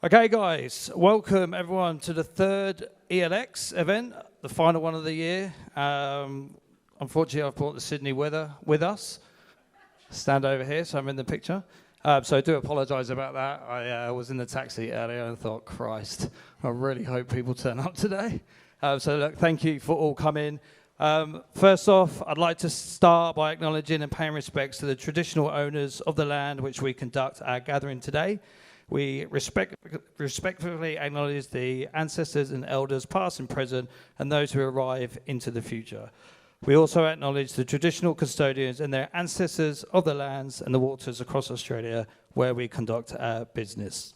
Okay, guys, welcome everyone to the third ELX event, the final one of the year. Unfortunately, I've brought the Sydney weather with us. Stand over here, so I'm in the picture. So I do apologise about that. I was in the taxi earlier and thought, Christ, I really hope people turn up today. So look, thank you for all coming. First off, I'd like to start by acknowledging and paying respects to the traditional owners of the land which we conduct our gathering today. We respectfully acknowledge the ancestors and elders past and present and those who arrive into the future. We also acknowledge the traditional custodians and their ancestors of the lands and the waters across Australia where we conduct our business.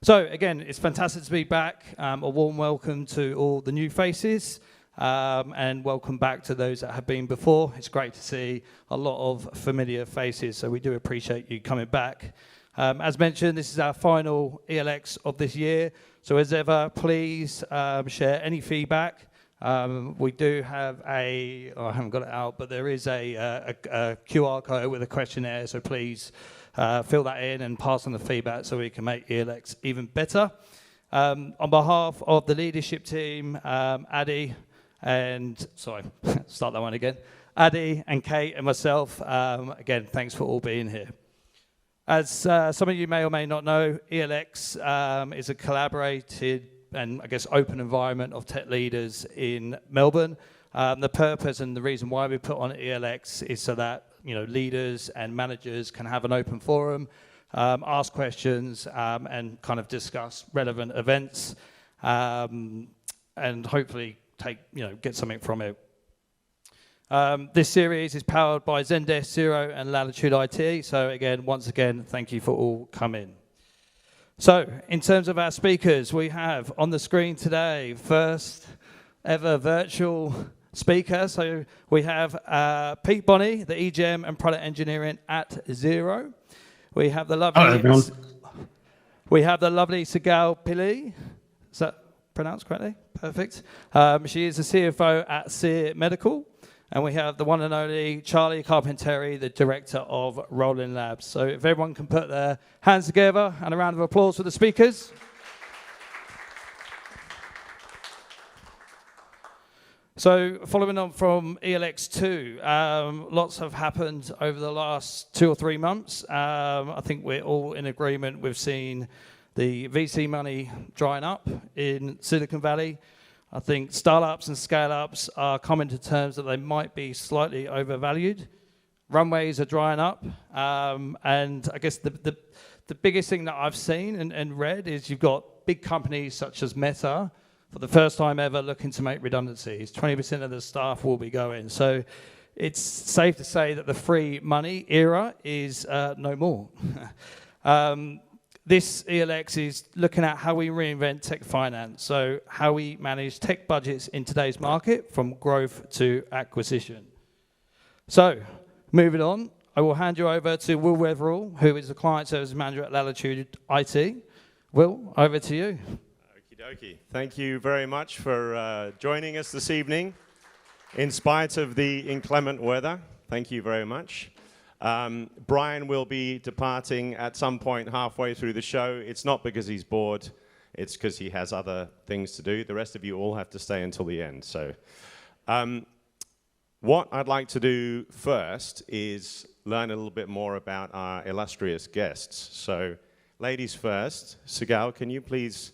So again, it's fantastic to be back. A warm welcome to all the new faces and welcome back to those that have been before. It's great to see a lot of familiar faces, so we do appreciate you coming back. As mentioned, this is our final ELX of this year. So as ever, please share any feedback. We do have I haven't got it out, but there is a QR code with a questionnaire. So please fill that in and pass on the feedback so we can make ELX even better. On behalf of the leadership team, Addy and, start that one again. Addy and Kate and myself, again, thanks for all being here. As some of you may or may not know, ELX is a collaborated and, I guess, open environment of tech leaders in Melbourne. The purpose and the reason why we put on ELX is so that leaders and managers can have an open forum, ask questions, and kind of discuss relevant events, and hopefully get something from it. This series is powered by Zendesk, Xero, and Latitude IT. So again, once again, thank you for all coming. So in terms of our speakers, we have on the screen today, first ever virtual speaker. So we have Pete Bonney, the EGM and product engineering at Xero. We have the lovely, Sigal Pilli. Is that pronounced correctly? Perfect. She is the CFO at Seer Medical. And we have the one and only Charlie Carpinteri, the director of RollingLabs. So if everyone can put their hands together and a round of applause for the speakers. So following on from ELX3, lots have happened over the last 2 or 3 months. I think we're all in agreement. We've seen the VC money drying up in Silicon Valley. I think startups and scale-ups are coming to terms that they might be slightly overvalued. Runways are drying up. And I guess the biggest thing that I've seen and read is you've got big companies such as Meta, for the first time ever, looking to make redundancies. 20% of the staff will be going. So it's safe to say that the free money era is no more. This ELX is looking at how we reinvent tech finance, so how we manage tech budgets in today's market from growth to acquisition. So, moving on, I will hand you over to Will Wetherall, who is the Client Service Manager at Latitude IT. Will, over to you. Okie dokie. Thank you very much for joining us this evening. In spite of the inclement weather, thank you very much. Brian will be departing at some point halfway through the show. It's not because he's bored, it's because he has other things to do. The rest of you all have to stay until the end. So, what I'd like to do first is learn a little bit more about our illustrious guests. So, ladies first. Sigal, can you please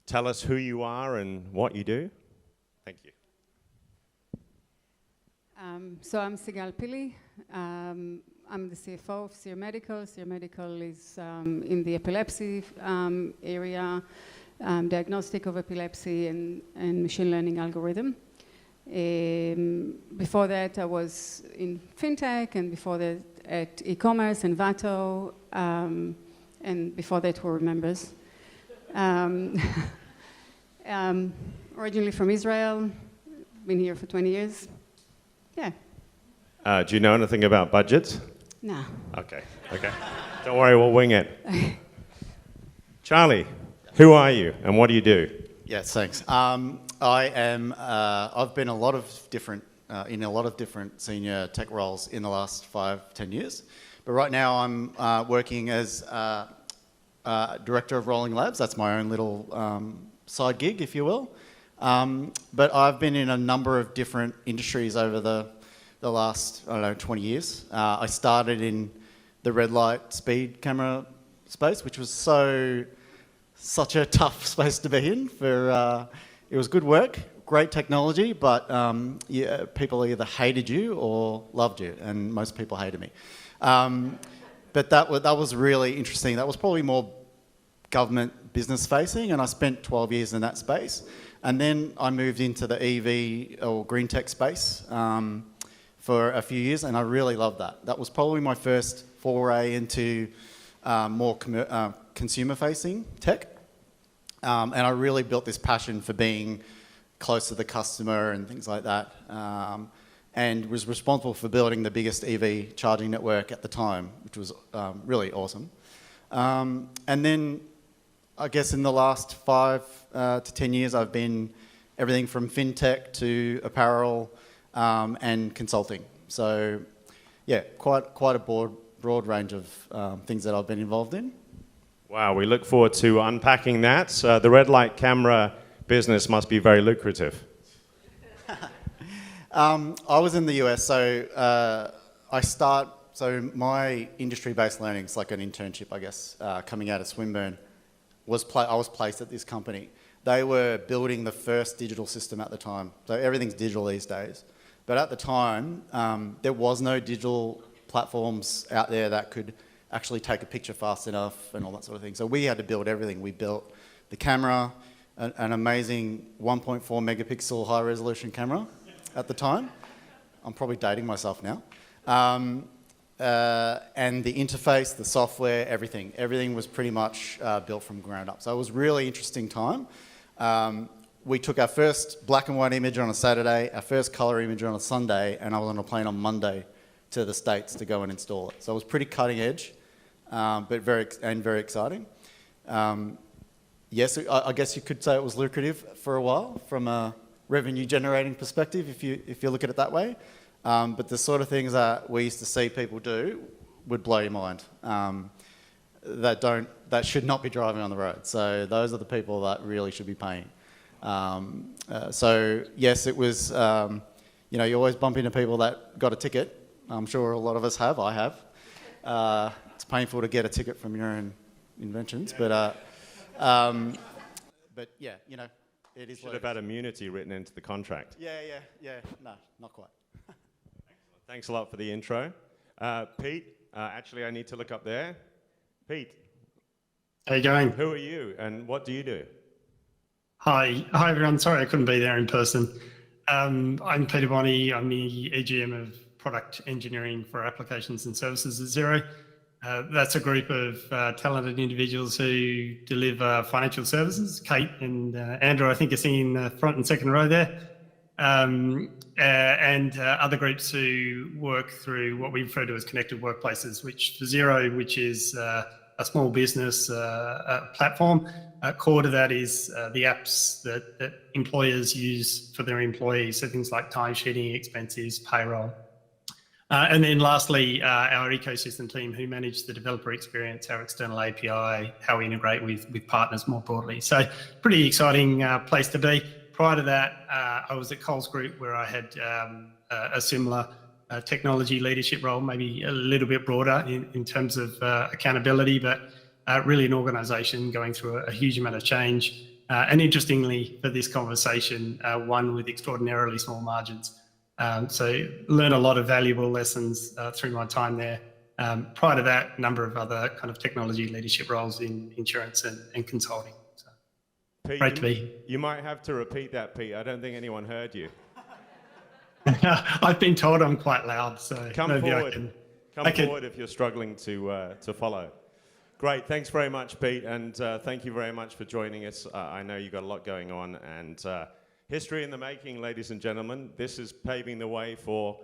tell us who you are and what you do? Thank you. So I'm Sigal Pilli. I'm the CFO of Seer Medical. Seer Medical is in the epilepsy area, diagnostic of epilepsy and machine learning algorithm. Before that, I was in fintech, and before that at e-commerce and Vato, and before that, who remembers? Originally from Israel, been here for 20 years. Yeah. Do you know anything about budgets? No. Okay. Don't worry, we'll wing it. Charlie, who are you and what do you do? Yes, thanks. I've been in a lot of different senior tech roles in the last 5-10 years. But right now I'm working as director of RollingLabs. That's my own little side gig, if you will. But I've been in a number of different industries over the last, 20 years. I started in the red light speed camera space, which was such a tough space to be in. It was good work, great technology, but people either hated you or loved you, and most people hated me. But that was really interesting. That was probably more government business facing, and I spent 12 years in that space. And then I moved into the EV or green tech space for a few years, and I really loved that. That was probably my first foray into more consumer-facing tech. And I really built this passion for being close to the customer and things like that, and was responsible for building the biggest EV charging network at the time, which was really awesome. And then I guess in the last 5 to 10 years, I've been everything from fintech to apparel and consulting. So yeah, quite a broad range of things that I've been involved in. Wow, we look forward to unpacking that. The red light camera business must be very lucrative. I was in the US, so so my industry-based learning is like an internship, I guess, coming out of Swinburne. I was placed at this company. They were building the first digital system at the time. So everything's digital these days. But at the time, there was no digital platforms out there that could actually take a picture fast enough and all that sort of thing. So we had to build everything. We built the camera, an amazing 1.4 megapixel high resolution camera at the time. I'm probably dating myself now. And the interface, the software, everything. Everything was pretty much built from ground up. So it was a really interesting time. We took our first black and white image on a Saturday, our first colour image on a Sunday, and I was on a plane on Monday to the States to go and install it. So it was pretty cutting edge, but very exciting. Yes, I guess you could say it was lucrative for a while from a revenue generating perspective, if you look at it that way. But the sort of things that we used to see people do would blow your mind. That should not be driving on the road. So those are the people that really should be paying. So yes, it was. You always bump into people that got a ticket. I'm sure a lot of us have. I have. It's painful to get a ticket from your own inventions, but yeah, it is. Should have had immunity written into the contract. Yeah. No, not quite. Thanks a lot for the intro. Pete, actually I need to look up there. Pete. How you going? Who are you and what do you do? Hi everyone. Sorry I couldn't be there in person. I'm Peter Bonney. I'm the EGM of Product Engineering for Applications and Services at Xero. That's a group of talented individuals who deliver financial services. Kate and Andrew, I think, are sitting in the front and second row there. And other groups who work through what we refer to as connected workplaces, which for Xero, which is a small business platform. Core to that is the apps that employers use for their employees, so things like timesheeting, expenses, payroll. And then lastly, our ecosystem team who manage the developer experience, our external API, how we integrate with partners more broadly. So pretty exciting place to be. Prior to that, I was at Coles Group where I had a similar technology leadership role, maybe a little bit broader in terms of accountability, but really an organisation going through a huge amount of change. And interestingly, for this conversation, one with extraordinarily small margins. So learned a lot of valuable lessons through my time there. Prior to that, a number of other kind of technology leadership roles in insurance and consulting. So Pete, great to be here. You might have to repeat that, Pete. I don't think anyone heard you. I've been told I'm quite loud, so Come maybe forward. Come forward if you're struggling to follow. Great, thanks very much, Pete, and thank you very much for joining us. I know you've got a lot going on, and history in the making, ladies and gentlemen. This is paving the way for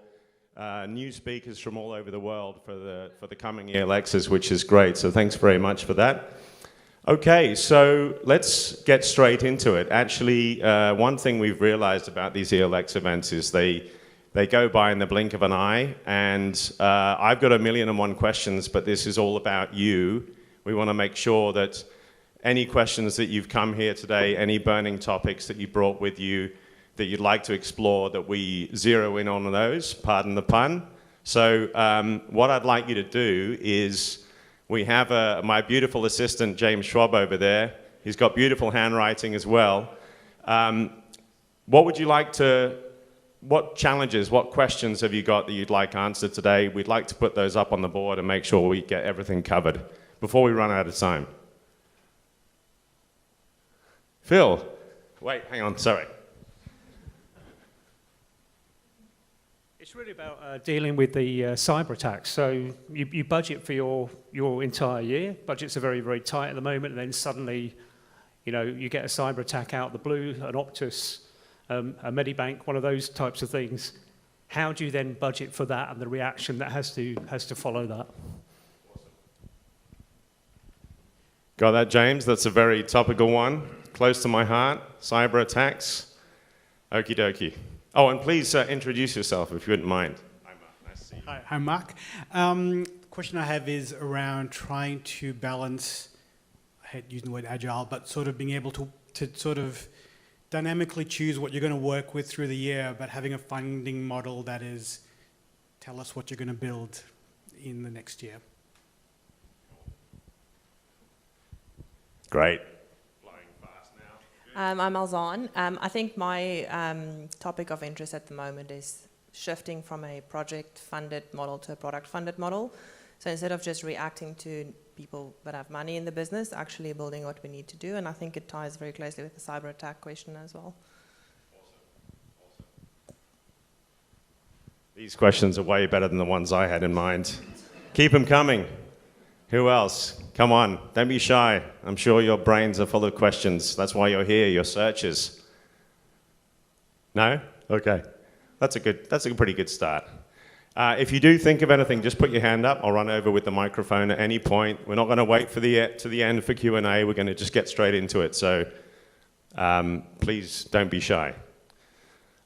new speakers from all over the world for the coming ELXs, which is great. So thanks very much for that. Okay, so let's get straight into it. Actually, one thing we've realized about these ELX events is they go by in the blink of an eye, and I've got 1,000,001 questions, but this is all about you. We want to make sure that any questions that you've come here today, any burning topics that you brought with you that you'd like to explore, that we zero in on those, pardon the pun. So what I'd like you to do is, we have my beautiful assistant, James Schwab, over there. He's got beautiful handwriting as well. What challenges, what questions have you got that you'd like answered today? We'd like to put those up on the board and make sure we get everything covered before we run out of time. Phil, wait, hang on, sorry. It's really about dealing with the cyber attacks. So you budget for your entire year. Budgets are very, very tight at the moment, and then suddenly, you get a cyber attack out of the blue, an Optus, a Medibank, one of those types of things. How do you then budget for that and the reaction that has to follow that? Got that, James? That's a very topical one, close to my heart. Cyber attacks. Okie dokie. Oh, and please introduce yourself if you wouldn't mind. Hi, Mark. Nice to see you. Hi, I'm Mark. The question I have is around trying to balance, I hate using the word agile, but sort of being able to sort of dynamically choose what you're going to work with through the year, but having a funding model that is, tell us what you're going to build in the next year. Great. I'm Alzan. I think my topic of interest at the moment is shifting from a project-funded model to a product-funded model. So instead of just reacting to people that have money in the business, actually building what we need to do. And I think it ties very closely with the cyber attack question as well. Awesome. These questions are way better than the ones I had in mind. Keep them coming. Who else? Come on, don't be shy. I'm sure your brains are full of questions. That's why you're here, your searchers. No? Okay. That's a pretty good start. If you do think of anything, just put your hand up. I'll run over with the microphone at any point. We're not going to wait to the end for Q&A. We're going to just get straight into it. So please don't be shy.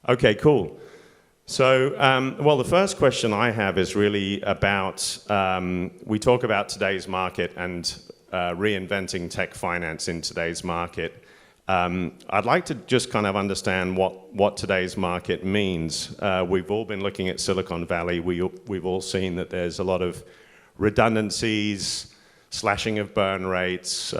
Okay, cool. So, well, the first question I have is really about, we talk about today's market and reinventing tech finance in today's market. I'd like to just kind of understand what today's market means. We've all been looking at Silicon Valley. We've all seen that there's a lot of redundancies, slashing of burn rates,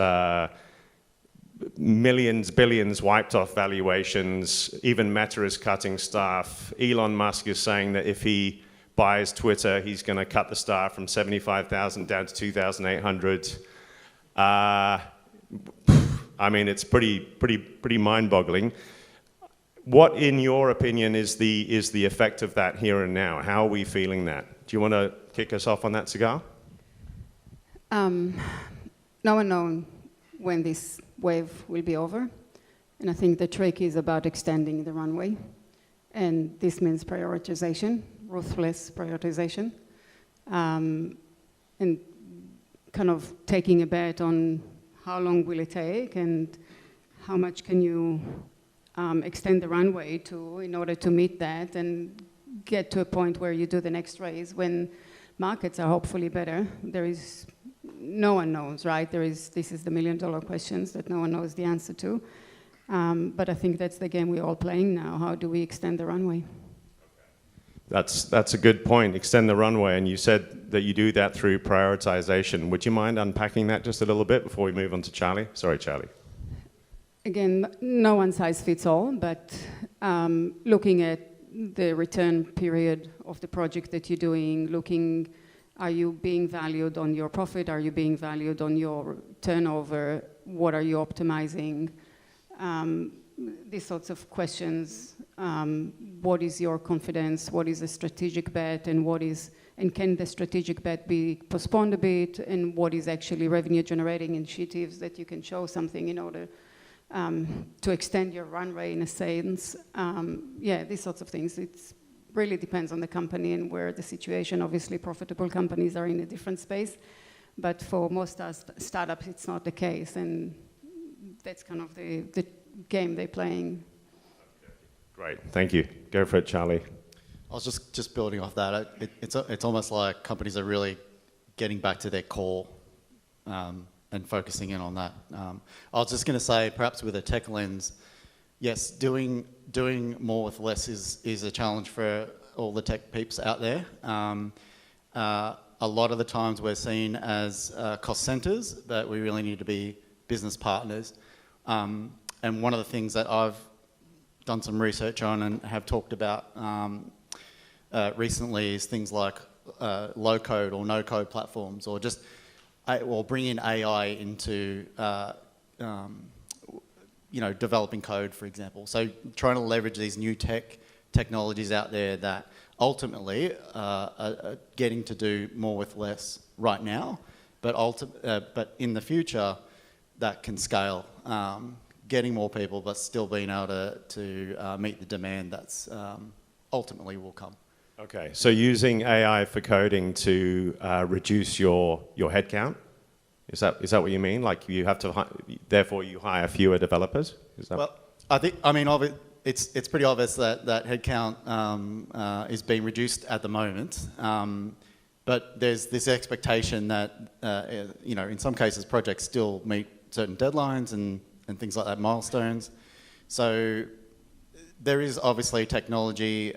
millions, billions wiped off valuations. Even Meta is cutting staff. Elon Musk is saying that if he buys Twitter, he's going to cut the staff from 75,000 down to 2,800. I mean, it's pretty mind-boggling. What, in your opinion, is the effect of that here and now? How are we feeling that? Do you want to kick us off on that, Sigal? No one knows when this wave will be over, and I think the trick is about extending the runway, and this means prioritization, ruthless prioritization, and kind of taking a bet on how long will it take and how much can you extend the runway to in order to meet that and get to a point where you do the next raise when markets are hopefully better. No one knows, right? This is the million-dollar questions that no one knows the answer to. But I think that's the game we're all playing now. How do we extend the runway? That's a good point, extend the runway, and you said that you do that through prioritization. Would you mind unpacking that just a little bit before we move on to Charlie? Sorry, Charlie. Again, no one size fits all, but looking at the return period of the project that you're doing, are you being valued on your profit? Are you being valued on your turnover? What are you optimizing? These sorts of questions. What is your confidence? What is a strategic bet? And can the strategic bet be postponed a bit? And what is actually revenue generating initiatives that you can show something in order to extend your run rate in a sense? These sorts of things. It really depends on the company and where the situation. Obviously, profitable companies are in a different space, but for most startups, it's not the case, and that's kind of the game they're playing. Great, thank you. Go for it, Charlie. I was just building off that. It's almost like companies are really getting back to their core and focusing in on that. I was just going to say, perhaps with a tech lens, yes, doing more with less is a challenge for all the tech peeps out there. A lot of the times we're seen as cost centers, but we really need to be business partners. And one of the things that I've done some research on and have talked about recently is things like low code or no code platforms, or just bringing AI into developing code, for example. So trying to leverage these new technologies out there that ultimately are getting to do more with less right now, but in the future that can scale, getting more people but still being able to meet the demand that's ultimately will come. Okay, so using AI for coding to reduce your headcount? Is that what you mean? Like you have to, therefore you hire fewer developers? Is that? Well, it's pretty obvious that headcount is being reduced at the moment. But there's this expectation that, in some cases projects still meet certain deadlines and things like that, milestones. So there is obviously technology.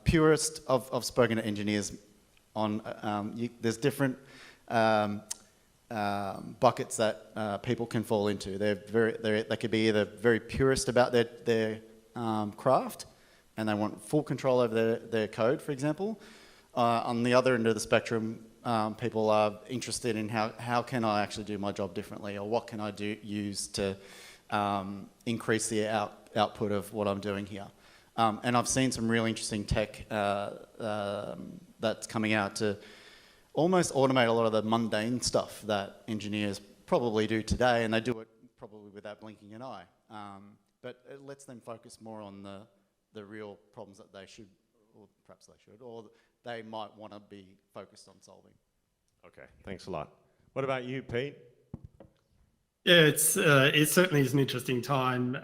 Purist, I've spoken to engineers on, there's different buckets that people can fall into. They could be either very purist about their craft, and they want full control over their code, for example. On the other end of the spectrum, people are interested in how can I actually do my job differently, or what can I use to increase the output of what I'm doing here. And I've seen some really interesting tech that's coming out to almost automate a lot of the mundane stuff that engineers probably do today, and they do it probably without blinking an eye. But it lets them focus more on the real problems that they should, or perhaps they should, or they might want to be focused on solving. Okay, thanks a lot. What about you, Pete? Yeah, it certainly is an interesting time.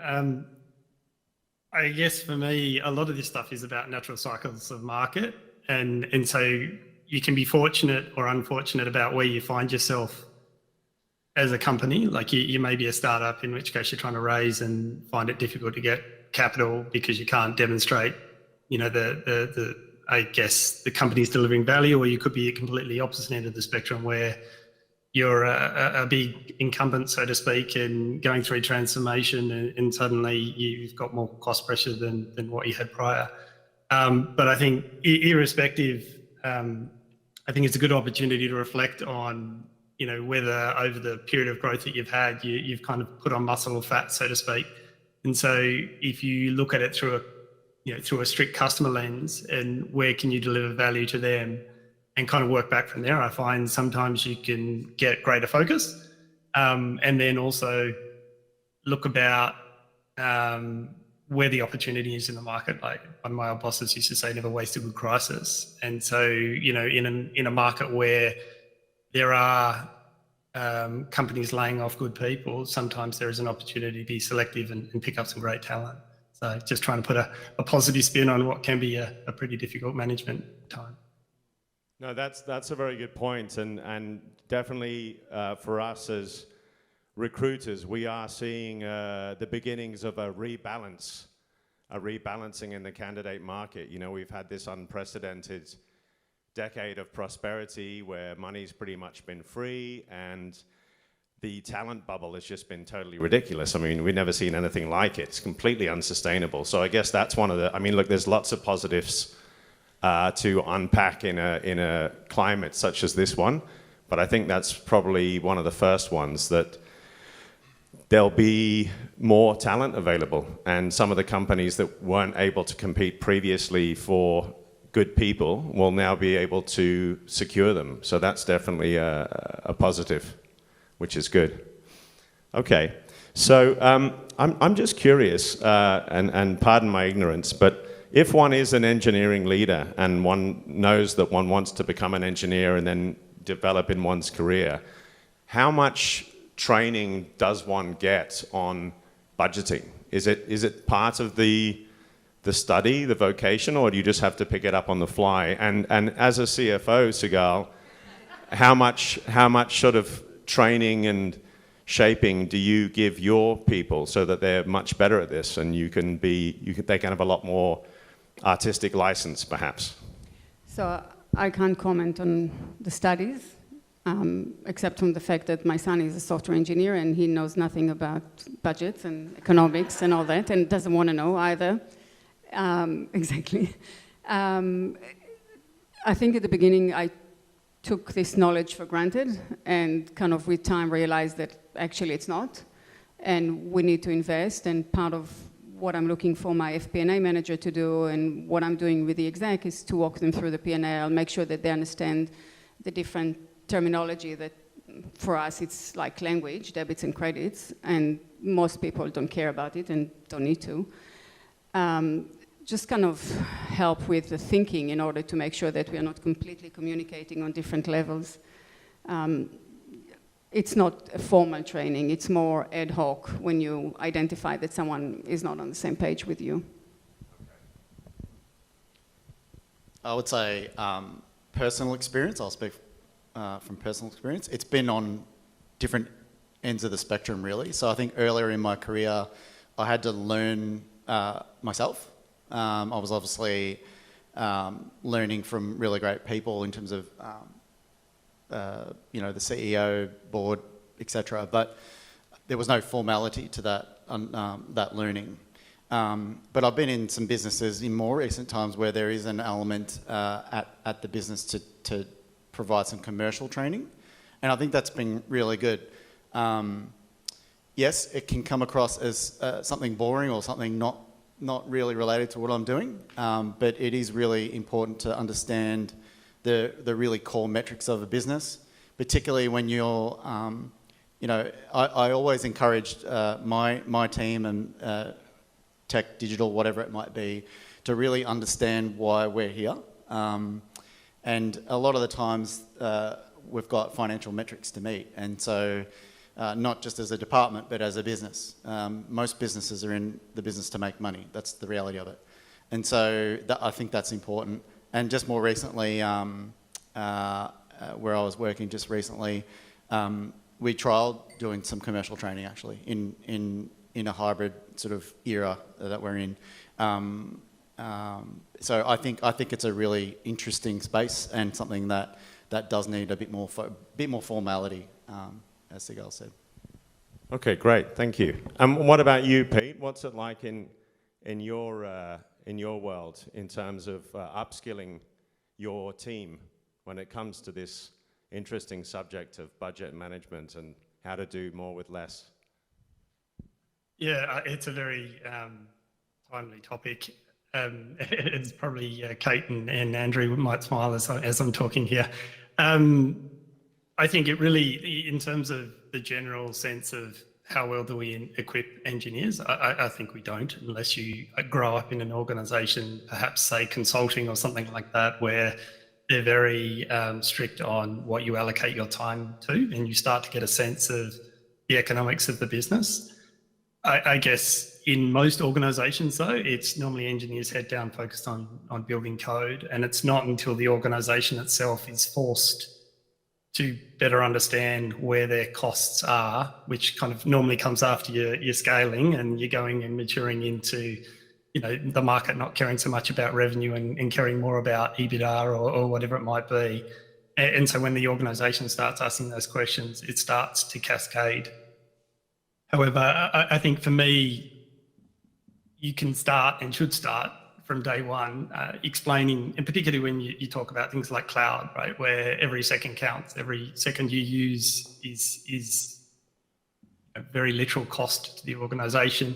I guess for me, a lot of this stuff is about natural cycles of market, and so you can be fortunate or unfortunate about where you find yourself as a company. Like you may be a startup, in which case you're trying to raise and find it difficult to get capital because you can't demonstrate, I guess the company's delivering value, or you could be a completely opposite end of the spectrum where you're a big incumbent, so to speak, and going through transformation, and suddenly you've got more cost pressure than what you had prior. But I think irrespective, I think it's a good opportunity to reflect on, whether over the period of growth that you've had, you've kind of put on muscle or fat, so to speak. And so if you look at it through a strict customer lens, and where can you deliver value to them, and kind of work back from there, I find sometimes you can get greater focus, and then also look about where the opportunity is in the market. Like one of my old bosses used to say, never waste a good crisis. And so, in a market where there are companies laying off good people, sometimes there is an opportunity to be selective and pick up some great talent. So just trying to put a positive spin on what can be a pretty difficult management time. No, that's a very good point, and definitely for us as recruiters, we are seeing the beginnings of a rebalancing in the candidate market. We've had this unprecedented decade of prosperity where money's pretty much been free, and the talent bubble has just been totally ridiculous. I mean, we've never seen anything like it. It's completely unsustainable. So I guess that's one of the, look, there's lots of positives to unpack in a climate such as this one, but I think that's probably one of the first ones, that there'll be more talent available, and some of the companies that weren't able to compete previously for good people will now be able to secure them. So that's definitely a positive, which is good. Okay, so I'm just curious, and pardon my ignorance, but if one is an engineering leader and one knows that one wants to become an engineer and then develop in one's career, how much training does one get on budgeting? Is it part of the study, the vocation, or do you just have to pick it up on the fly? And as a CFO, Sigal, how much sort of training and shaping do you give your people so that they're much better at this and they can have a lot more artistic license, perhaps? So I can't comment on the studies, except from the fact that my son is a software engineer and he knows nothing about budgets and economics and all that, and doesn't want to know either. Exactly. I think at the beginning I took this knowledge for granted and kind of with time realized that actually it's not, and we need to invest, and part of what I'm looking for my FP&A manager to do and what I'm doing with the exec is to walk them through the P&L, make sure that they understand the different terminology that for us it's like language, debits and credits, and most people don't care about it and don't need to. Just kind of help with the thinking in order to make sure that we are not completely communicating on different levels. It's not a formal training, it's more ad hoc when you identify that someone is not on the same page with you. I would say personal experience, I'll speak from personal experience. It's been on different ends of the spectrum, really. So I think earlier in my career, I had to learn myself. I was obviously learning from really great people in terms of, the CEO, board, etc. But there was no formality to that learning. But I've been in some businesses in more recent times where there is an element at the business to provide some commercial training, and I think that's been really good. Yes, it can come across as something boring or something not really related to what I'm doing, but it is really important to understand the really core metrics of a business, particularly when you're, I always encouraged my team and tech, digital, whatever it might be, to really understand why we're here. And a lot of the times we've got financial metrics to meet, and so not just as a department, but as a business. Most businesses are in the business to make money. That's the reality of it. And so I think that's important. And just more recently, where I was working just recently, we trialled doing some commercial training actually in a hybrid sort of era that we're in. So I think it's a really interesting space and something that does need a bit more formality, as Sigal said. Okay, great, thank you. What about you, Pete? What's it like in your world in terms of upskilling your team when it comes to this interesting subject of budget management and how to do more with less? Yeah, it's a very timely topic. It's probably Kate and Andrew might smile as I'm talking here. I think it really, in terms of the general sense of how well do we equip engineers, I think we don't, unless you grow up in an organisation, perhaps say consulting or something like that, where they're very strict on what you allocate your time to, and you start to get a sense of the economics of the business. I guess in most organisations, though, it's normally engineers head down focused on building code, and it's not until the organisation itself is forced to better understand where their costs are, which kind of normally comes after you're scaling and you're going and maturing into, the market not caring so much about revenue and caring more about EBITDA or whatever it might be. And so when the organisation starts asking those questions, it starts to cascade. However, I think for me, you can start and should start from day one explaining, and particularly when you talk about things like cloud, right, where every second counts, every second you use is a very literal cost to the organisation.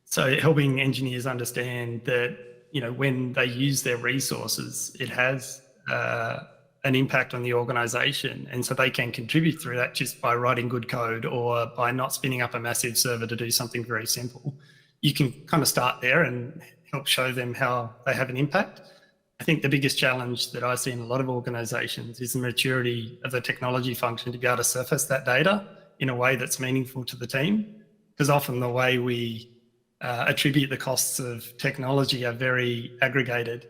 So helping engineers understand that, when they use their resources, it has an impact on the organisation, and so they can contribute through that just by writing good code or by not spinning up a massive server to do something very simple. You can kind of start there and help show them how they have an impact. I think the biggest challenge that I see in a lot of organisations is the maturity of the technology function to be able to surface that data in a way that's meaningful to the team, because often the way we attribute the costs of technology are very aggregated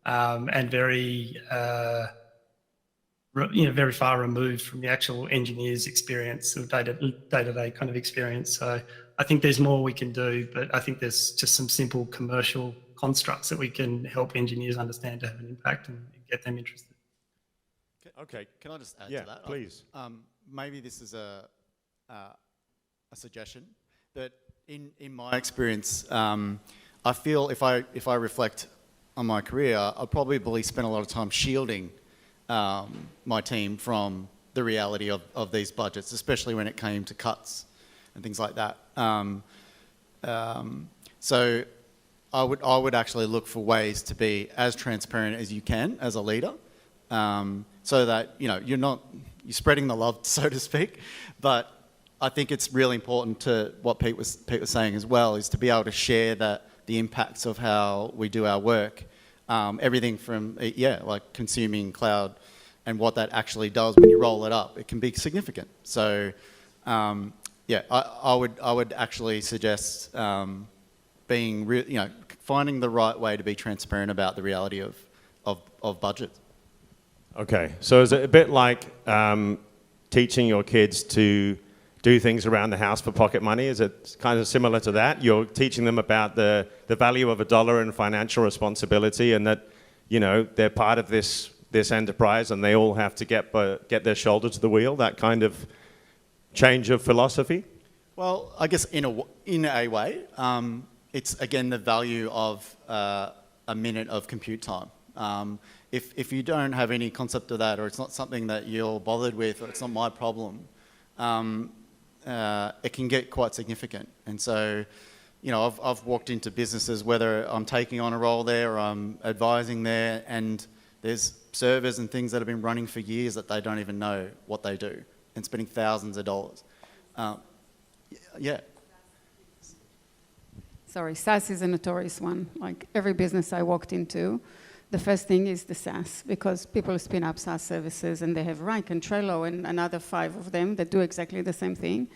and very very far removed from the actual engineer's experience or day-to-day kind of experience. So I think there's more we can do, but I think there's just some simple commercial constructs that we can help engineers understand to have an impact and get them interested. Okay. Can I just add Yeah, to that? please. Maybe this is a suggestion, but in my experience, I feel if I reflect on my career, I probably spent a lot of time shielding my team from the reality of these budgets, especially when it came to cuts and things like that. So I would actually look for ways to be as transparent as you can as a leader, so that you're spreading the love, so to speak. But I think it's really important to what Pete was saying as well, is to be able to share the impacts of how we do our work. Everything from, like consuming cloud and what that actually does when you roll it up. It can be significant. So, I would actually suggest finding the right way to be transparent about the reality of budget. Okay, so is it a bit like teaching your kids to do things around the house for pocket money? Is it kind of similar to that? You're teaching them about the value of $1 and financial responsibility, and that they're part of this enterprise, and they all have to get their shoulder to the wheel. That kind of change of philosophy. Well, I guess in a way, it's again the value of a minute of compute time. If you don't have any concept of that, or it's not something that you're bothered with, or it's not my problem, it can get quite significant. And so, I've walked into businesses, whether I'm taking on a role there or I'm advising there, and there's servers and things that have been running for years that they don't even know what they do, and spending thousands of dollars. Yeah. Sorry, SaaS is a notorious one. Like every business I walked into, the first thing is the SaaS, because people spin up SaaS services and they have Rank and Trello and another 5 of them that do exactly the same thing.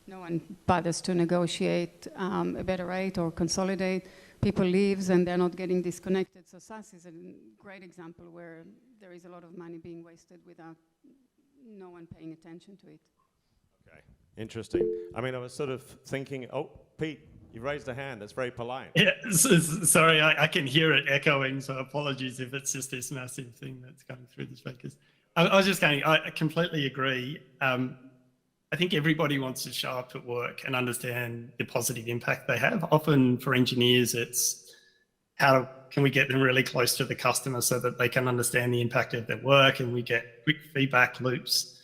No one bothers to negotiate a better rate or consolidate. People leave and they're not getting disconnected. So SaaS is a great example where there is a lot of money being wasted without no one paying attention to it. Okay, interesting. I mean, I was sort of thinking, Pete, you raised a hand. That's very polite. Yeah, sorry, I can hear it echoing, so apologies if it's just this massive thing that's coming through the speakers. I was just going, I completely agree. I think everybody wants to show up at work and understand the positive impact they have. Often for engineers, it's how can we get them really close to the customer so that they can understand the impact of their work, and we get quick feedback loops.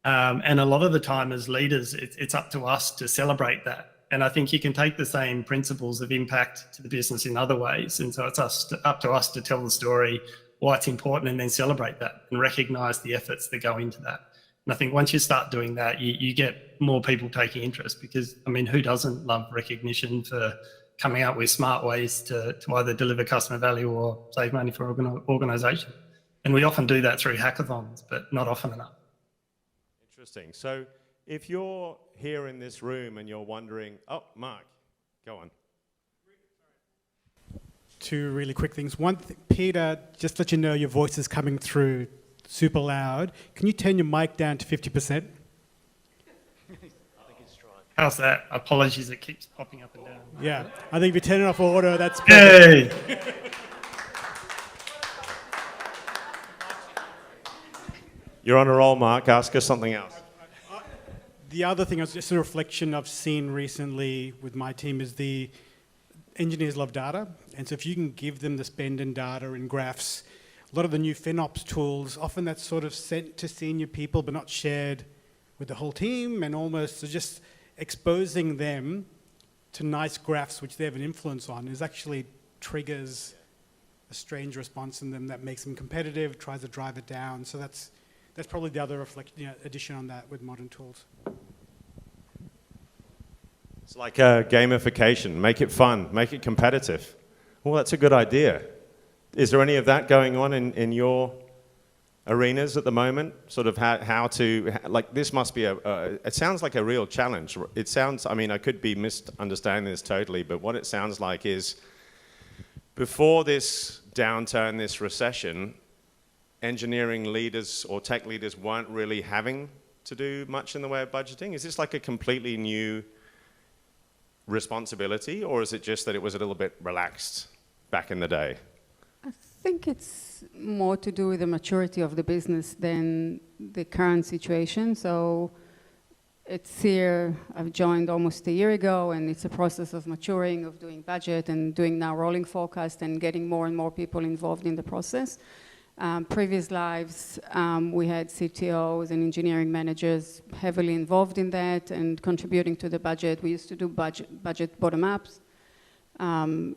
And a lot of the time as leaders, it's up to us to celebrate that. And I think you can take the same principles of impact to the business in other ways. And so it's up to us to tell the story, why it's important, and then celebrate that and recognise the efforts that go into that. And I think once you start doing that, you get more people taking interest, because, I mean, who doesn't love recognition for coming up with smart ways to either deliver customer value or save money for an organisation? And we often do that through hackathons, but not often enough. Interesting. So if you're here in this room and you're wondering, Mark, go on. 2 really quick things. One, Peter, just let you know your voice is coming through super loud. Can you turn your mic down to 50%? I think he's trying. How's that? Apologies, it keeps popping up and down. Yeah, I think if you turn it off order, that's perfect. Hey! You're on a roll, Mark. Ask us something else. The other thing, is just a reflection I've seen recently with my team, is the engineers love data. And so if you can give them the spend and data and graphs, a lot of the new FinOps tools, often that's sort of sent to senior people but not shared with the whole team, and almost so just exposing them to nice graphs which they have an influence on is actually triggers a strange response in them that makes them competitive, tries to drive it down. So that's probably the other addition on that with modern tools. It's like gamification. Make it fun. Make it competitive. Well, that's a good idea. Is there any of that going on in your arenas at the moment? Sort of how to, like, this must be it sounds like a real challenge. It sounds, I mean, I could be misunderstanding this totally, but what it sounds like is before this downturn, this recession, engineering leaders or tech leaders weren't really having to do much in the way of budgeting? Is this like a completely new responsibility, or is it just that it was a little bit relaxed back in the day? I think it's more to do with the maturity of the business than the current situation. So at Seer, I've joined almost a year ago, and it's a process of maturing, of doing budget and doing now rolling forecast and getting more and more people involved in the process. Previous lives, we had CTOs and engineering managers heavily involved in that and contributing to the budget. We used to do budget bottom-ups, and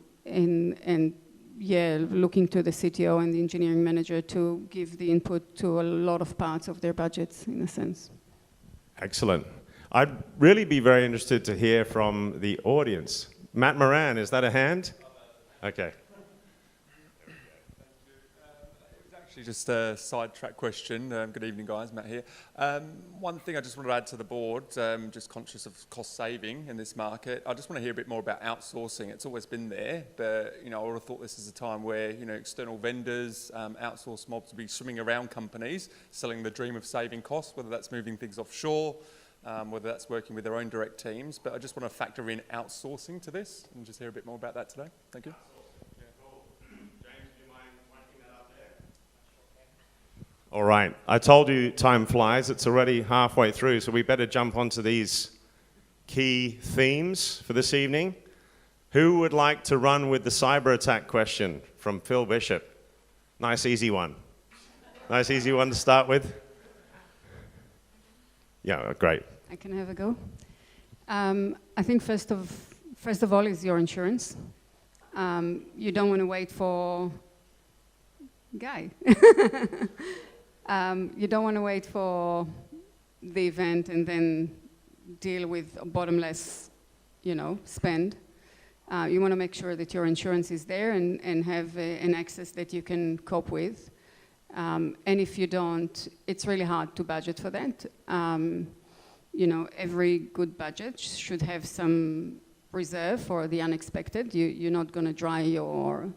looking to the CTO and the engineering manager to give the input to a lot of parts of their budgets, in a sense. Excellent. I'd really be very interested to hear from the audience. Matt Moran, is that a hand? Okay. Just a sidetrack question. Good evening, guys. Matt here. One thing I just wanted to add to the board, just conscious of cost saving in this market. I just want to hear a bit more about outsourcing. It's always been there, but I would have thought this is a time where external vendors, outsource mobs will be swimming around companies, selling the dream of saving costs, whether that's moving things offshore, whether that's working with their own direct teams. But I just want to factor in outsourcing to this and just hear a bit more about that today. Thank you. All right, I told you time flies. It's already halfway through, so we better jump onto these key themes for this evening. Who would like to run with the cyber attack question from Phil Bishop? Nice easy one. Nice easy one to start with. Yeah, great. I can have a go. I think first of all is your insurance. You don't want to wait for Guy. You don't want to wait for the event and then deal with a bottomless, spend. You want to make sure that your insurance is there and have an access that you can cope with. And if you don't, it's really hard to budget for that. Every good budget should have some reserve for the unexpected. You're not going to dry your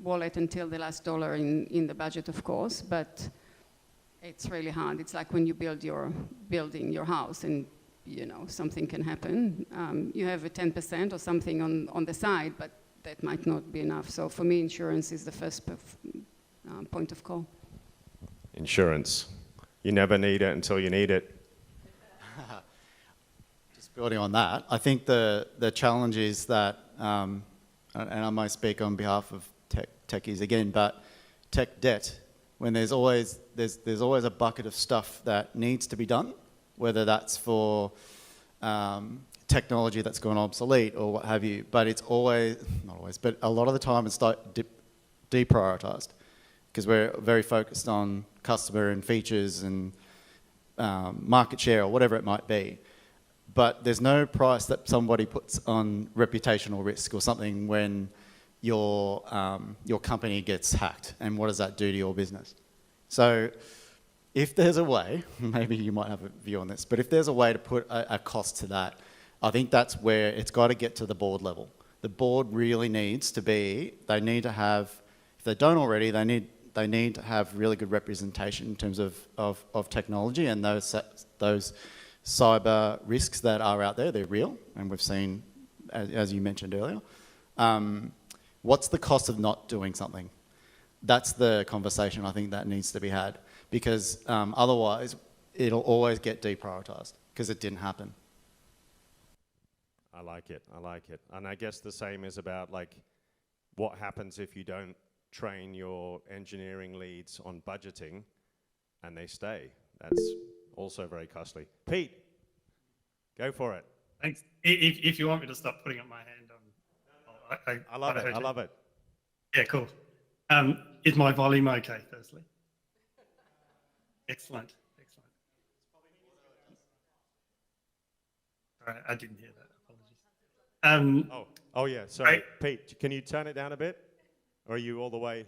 wallet until the last dollar in the budget, of course, but it's really hard. It's like when you building your house and something can happen. You have a 10% or something on the side, but that might not be enough. So for me, insurance is the first point of call. Insurance. You never need it until you need it. Just building on that, I think the challenge is that and I might speak on behalf of techies again, but tech debt, when there's always a bucket of stuff that needs to be done, whether that's for technology that's gone obsolete or what have you, but it's not always, but a lot of the time it's deprioritized because we're very focused on customer and features and market share or whatever it might be. But there's no price that somebody puts on reputational risk or something when your company gets hacked. And what does that do to your business? So if there's a way, maybe you might have a view on this, but if there's a way to put a cost to that, I think that's where it's got to get to the board level. The board really needs to be, they need to have, if they don't already, they need to have really good representation in terms of technology and those cyber risks that are out there. They're real, and we've seen, as you mentioned earlier. What's the cost of not doing something? That's the conversation I think that needs to be had, because otherwise it'll always get deprioritized because it didn't happen. I like it. And I guess the same is about what happens if you don't train your engineering leads on budgeting and they stay. That's also very costly. Pete, go for it. Thanks. If you want me to stop putting up my hand on... I love it. Yeah, cool. Is my volume okay, firstly? Excellent. All right, I didn't hear that. Apologies. Oh yeah, sorry. Pete, can you turn it down a bit? Or are you all the way...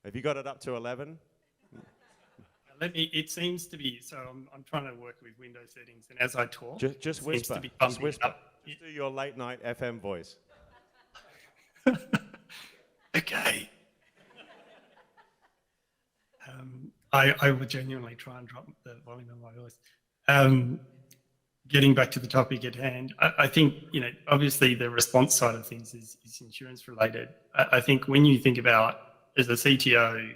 Have you got it up to 11? It seems to be, so I'm trying to work with Windows settings, and as I talk, just whisper. Just whisper. Just do your late night FM voice. Okay. I would genuinely try and drop the volume of my voice. Getting back to the topic at hand, I think, obviously the response side of things is insurance related. I think when you think about, as a CTO,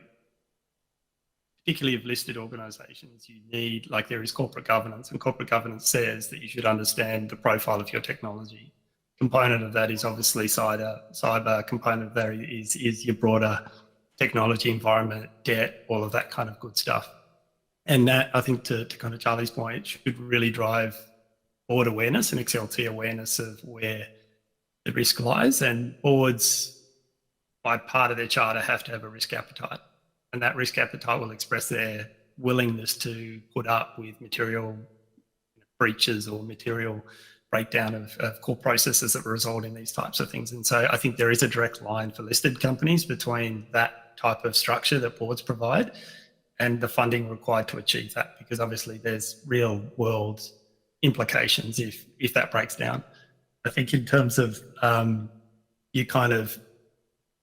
particularly of listed organisations, you need, like, there is corporate governance, and corporate governance says that you should understand the profile of your technology. Component of that is obviously cyber component of that is your broader technology environment, debt, all of that kind of good stuff. And that, I think, to kind of Charlie's point, should really drive board awareness and XLT awareness of where the risk lies. And boards, by part of their charter, have to have a risk appetite. And that risk appetite will express their willingness to put up with material breaches or material breakdown of core processes that result in these types of things. And so I think there is a direct line for listed companies between that type of structure that boards provide and the funding required to achieve that, because obviously there's real world implications if that breaks down. I think in terms of you kind of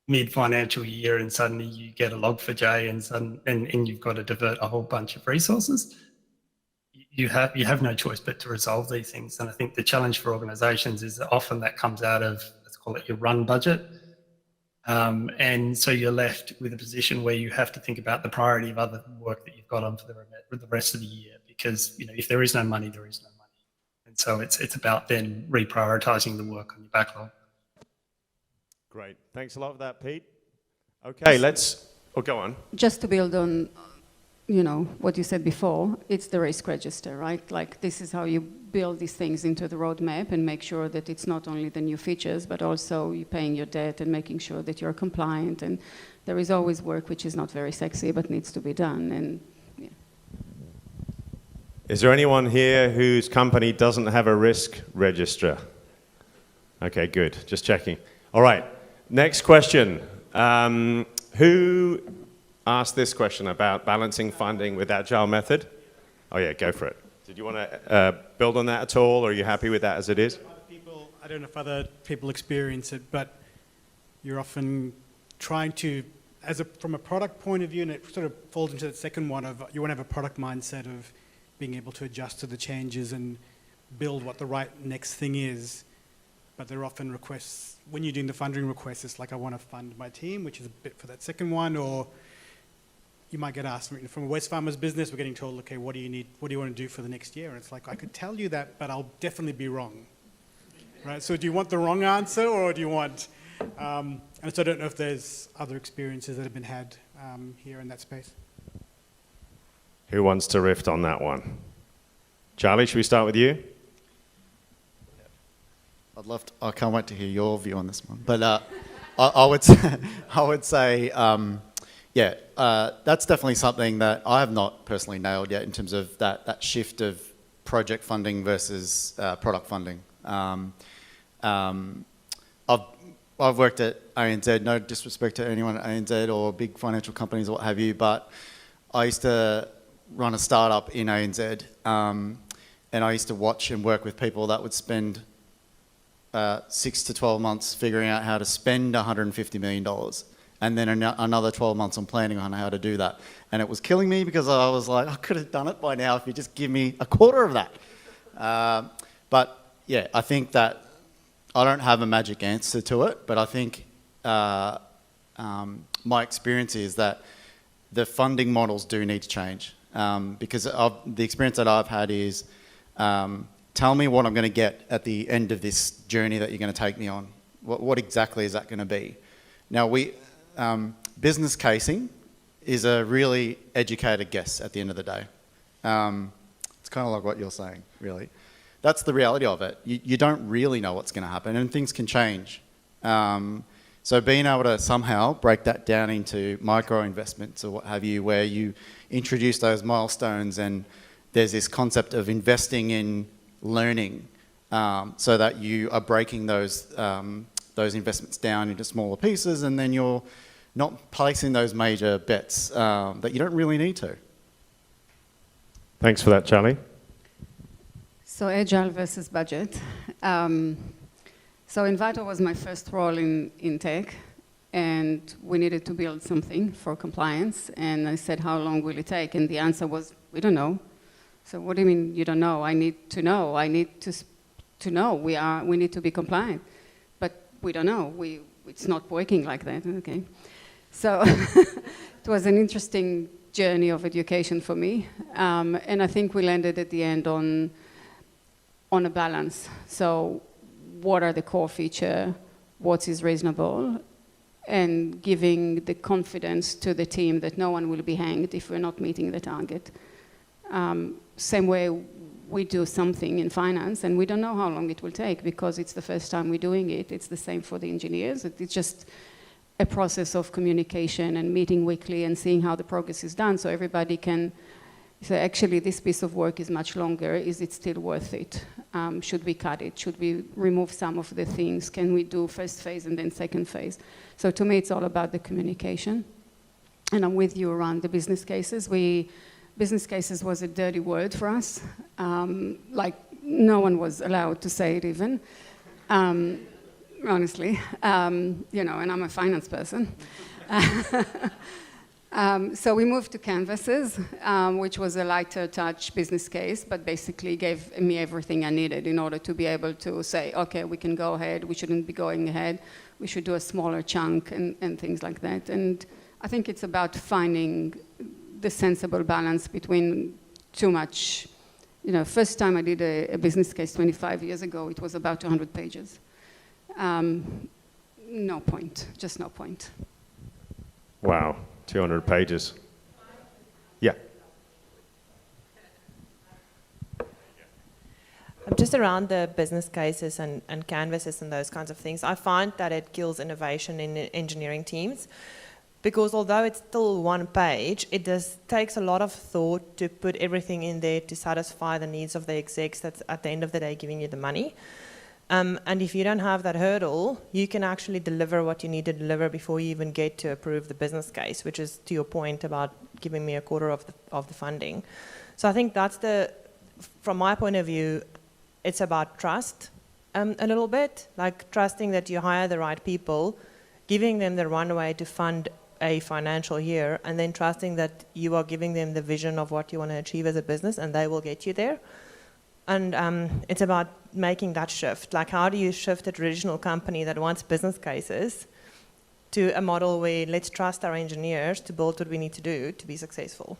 mid-financial year and suddenly you get a Log4j and you've got to divert a whole bunch of resources, you have no choice but to resolve these things. And I think the challenge for organisations is that often that comes out of, let's call it, your run budget. And so you're left with a position where you have to think about the priority of other work that you've got on for the rest of the year, because if there is no money, there is no money. And so it's about then reprioritising the work on your backlog. Great. Thanks a lot for that, Pete. Okay, go on. Just to build on, what you said before, it's the risk register, right? Like, this is how you build these things into the roadmap and make sure that it's not only the new features, but also you paying your debt and making sure that you're compliant. And there is always work which is not very sexy, but needs to be done. And yeah. Is there anyone here whose company doesn't have a risk register? Okay, good. Just checking. All right. Next question. Who asked this question about balancing funding with agile method? Oh yeah, go for it. Did you want to build on that at all, or are you happy with that as it is? I don't know if other people experience it, but you're often trying to, from a product point of view, and it sort of falls into that second one of, you want to have a product mindset of being able to adjust to the changes and build what the right next thing is. But there are often requests, when you're doing the funding requests, it's like, I want to fund my team, which is a bit for that second one, or you might get asked, from a Wesfarmers business, we're getting told, okay, what do you need, what do you want to do for the next year? And it's like, I could tell you that, but I'll definitely be wrong, right? So do you want the wrong answer, or do you want, and so I don't know if there's other experiences that have been had here in that space. Who wants to riff on that one? Charlie, should we start with you? I can't wait to hear your view on this one. But I would say, that's definitely something that I have not personally nailed yet in terms of that shift of project funding versus product funding. I've worked at ANZ, no disrespect to anyone at ANZ or big financial companies or what have you, but I used to run a startup in ANZ, and I used to watch and work with people that would spend 6 to 12 months figuring out how to spend $150 million, and then another 12 months on planning on how to do that. And it was killing me because I was like, I could have done it by now if you just give me a quarter of that. But yeah, I think that I don't have a magic answer to it, but I think my experience is that the funding models do need to change, because the experience that I've had is, tell me what I'm going to get at the end of this journey that you're going to take me on. What exactly is that going to be? Now, business casing is a really educated guess at the end of the day. It's kind of like what you're saying, really. That's the reality of it. You don't really know what's going to happen, and things can change. So being able to somehow break that down into micro investments or what have you, where you introduce those milestones, and there's this concept of investing in learning, so that you are breaking those investments down into smaller pieces, and then you're not placing those major bets that you don't really need to. Thanks for that, Charlie. So agile versus budget. So Invato was my first role in tech. and we needed to build something for compliance. And I said, how long will it take? And the answer was, we don't know. So what do you mean you don't know? I need to know. I need to know. We need to be compliant. But we don't know. It's not working like that. Okay. So it was an interesting journey of education for me. And I think we landed at the end on a balance. So what are the core features? What is reasonable? And giving the confidence to the team that no one will be hanged if we're not meeting the target. Same way we do something in finance, and we don't know how long it will take because it's the first time we're doing it. It's the same for the engineers. It's just a process of communication and meeting weekly and seeing how the progress is done so everybody can say, actually, this piece of work is much longer. Is it still worth it? Should we cut it? Should we remove some of the things? Can we do first phase and then second phase? So to me, it's all about the communication. And I'm with you around the business cases. Business cases was a dirty word for us. Like, no one was allowed to say it even, honestly. You know, and I'm a finance person. So we moved to canvases, which was a lighter touch business case, but basically gave me everything I needed in order to be able to say, okay, we can go ahead, we shouldn't be going ahead, we should do a smaller chunk and things like that. And I think it's about finding the sensible balance between too much. You know, first time I did a business case 25 years ago, it was about 200 pages. No point, just no point. Wow, 200 pages. Yeah. Just around the business cases and canvases and those kinds of things, I find that it kills innovation in engineering teams. Because although it's still one page, it takes a lot of thought to put everything in there to satisfy the needs of the execs that's at the end of the day giving you the money. And if you don't have that hurdle, you can actually deliver what you need to deliver before you even get to approve the business case, which is to your point about giving me a quarter of the funding. So I think that's from my point of view, it's about trust a little bit, like trusting that you hire the right people, giving them the runway to fund a financial year, and then trusting that you are giving them the vision of what you want to achieve as a business, and they will get you there. And it's about making that shift. Like, how do you shift a traditional company that wants business cases to a model where let's trust our engineers to build what we need to do to be successful?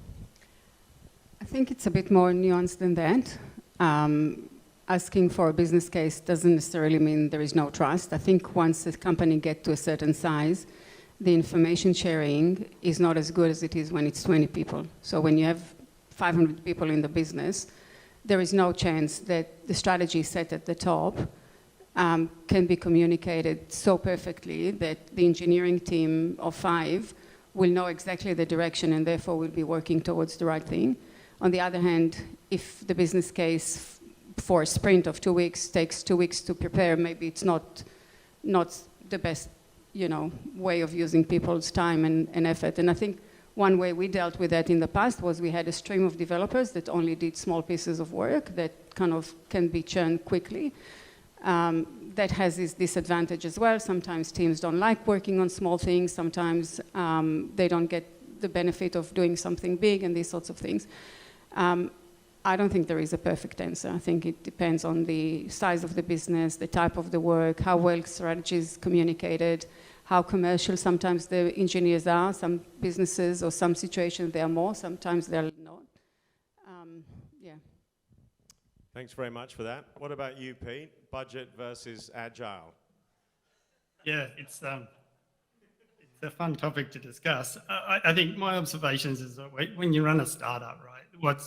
I think it's a bit more nuanced than that. Asking for a business case doesn't necessarily mean there is no trust. I think once a company gets to a certain size, the information sharing is not as good as it is when it's 20 people. So when you have 500 people in the business, there is no chance that the strategy set at the top can be communicated so perfectly that the engineering team of 5 will know exactly the direction and therefore will be working towards the right thing. On the other hand, if the business case for a sprint of 2 weeks takes 2 weeks to prepare, maybe it's not the best, way of using people's time and effort. And I think one way we dealt with that in the past was we had a stream of developers that only did small pieces of work that kind of can be churned quickly. That has its disadvantage as well. Sometimes teams don't like working on small things. Sometimes they don't get the benefit of doing something big and these sorts of things. I don't think there is a perfect answer. I think it depends on the size of the business, the type of the work, how well strategy is communicated, how commercial sometimes the engineers are. Some businesses or some situations they are more, sometimes they're not. Yeah. Thanks very much for that. What about you, Pete? Budget versus agile. Yeah, it's a fun topic to discuss. I think my observations is that when you run a startup, right,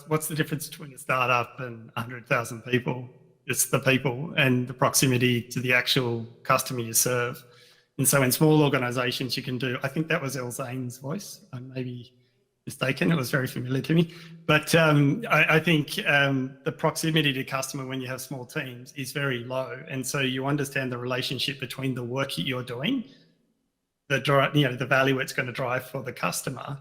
what's the difference between a startup and 100,000 people? It's the people and the proximity to the actual customer you serve. And so in small organizations, you can do, I think that was El Zane's voice. I may be mistaken. It was very familiar to me. But I think the proximity to customer when you have small teams is very low. And so you understand the relationship between the work that you're doing, the value it's going to drive for the customer,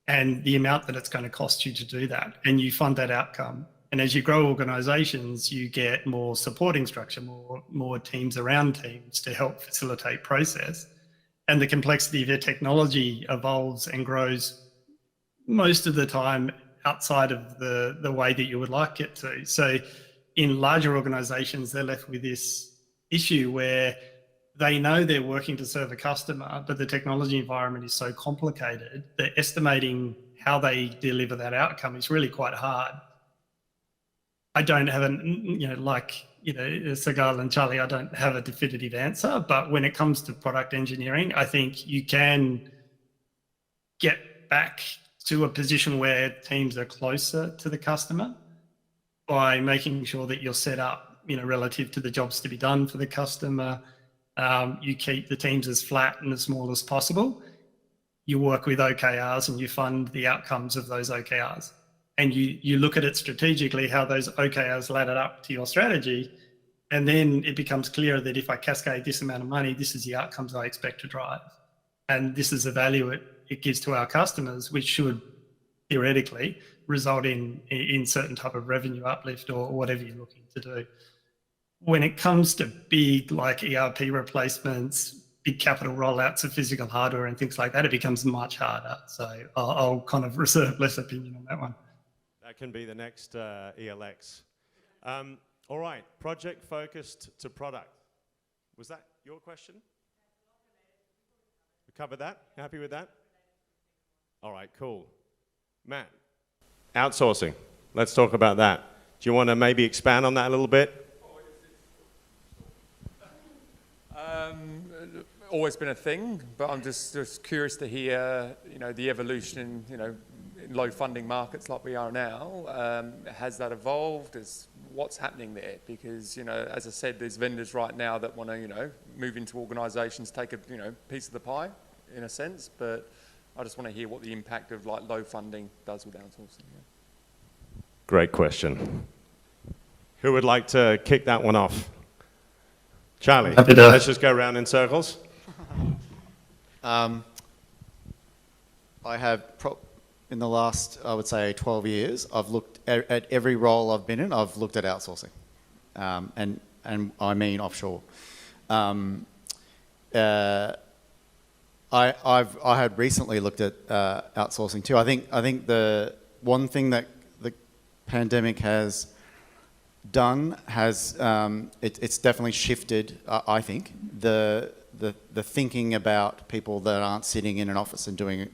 and the amount that it's going to cost you to do that. And you fund that outcome. And as you grow organizations, you get more supporting structure, more teams around teams to help facilitate process. and the complexity of your technology evolves and grows most of the time outside of the way that you would like it to. So in larger organizations, they're left with this issue where they know they're working to serve a customer, but the technology environment is so complicated that estimating how they deliver that outcome is really quite hard. I don't have Sigal and Charlie, I don't have a definitive answer, but when it comes to product engineering, I think you can get back to a position where teams are closer to the customer by making sure that you're set up, relative to the jobs to be done for the customer. You keep the teams as flat and as small as possible. You work with OKRs and you fund the outcomes of those OKRs. And you look at it strategically, how those OKRs ladder up to your strategy. And then it becomes clear that if I cascade this amount of money, this is the outcomes I expect to drive. And this is the value it gives to our customers, which should theoretically result in certain type of revenue uplift or whatever you're looking to do. When it comes to big like ERP replacements, big capital rollouts of physical hardware and things like that, it becomes much harder. So I'll kind of reserve less opinion on that one. That can be the next ELX. All right, project focused to product. Was that your question? We covered that? You happy with that? All right, cool. Matt, outsourcing. Let's talk about that. Do you want to maybe expand on that a little bit? Always been a thing, but I'm just curious to hear, the evolution in low funding markets like we are now. Has that evolved? What's happening there? Because, as I said, there's vendors right now that want to, move into organisations, take a, piece of the pie, in a sense. But I just want to hear what the impact of like low funding does with outsourcing. Yeah. Great question. Who would like to kick that one off? Charlie, let's just go around in circles. I have, in the last, I would say, 12 years, I've looked at every role I've been in, I've looked at outsourcing. And I mean offshore. I had recently looked at outsourcing too. I think the one thing that the pandemic has done has it's definitely shifted. I think the thinking about people that aren't sitting in an office and doing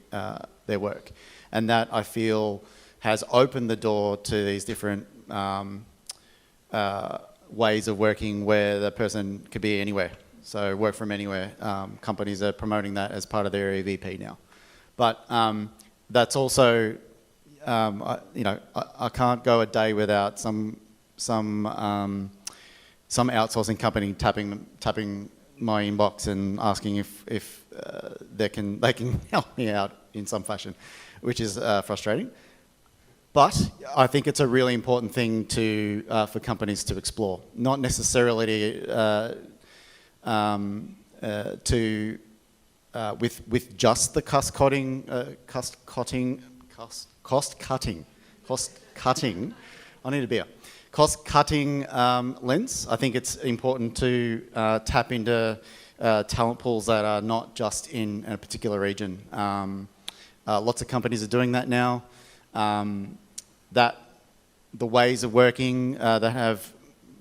their work, and that I feel has opened the door to these different ways of working where the person could be anywhere. So work from anywhere. Companies are promoting that as part of their EVP now. But that's also, I can't go a day without some outsourcing company tapping my inbox and asking if they can help me out in some fashion, which is frustrating. But I think it's a really important thing for companies to explore, not necessarily with just the cost cutting. I need a beer. Cost cutting lens. I think it's important to tap into talent pools that are not just in a particular region. Lots of companies are doing that now. That the ways of working that have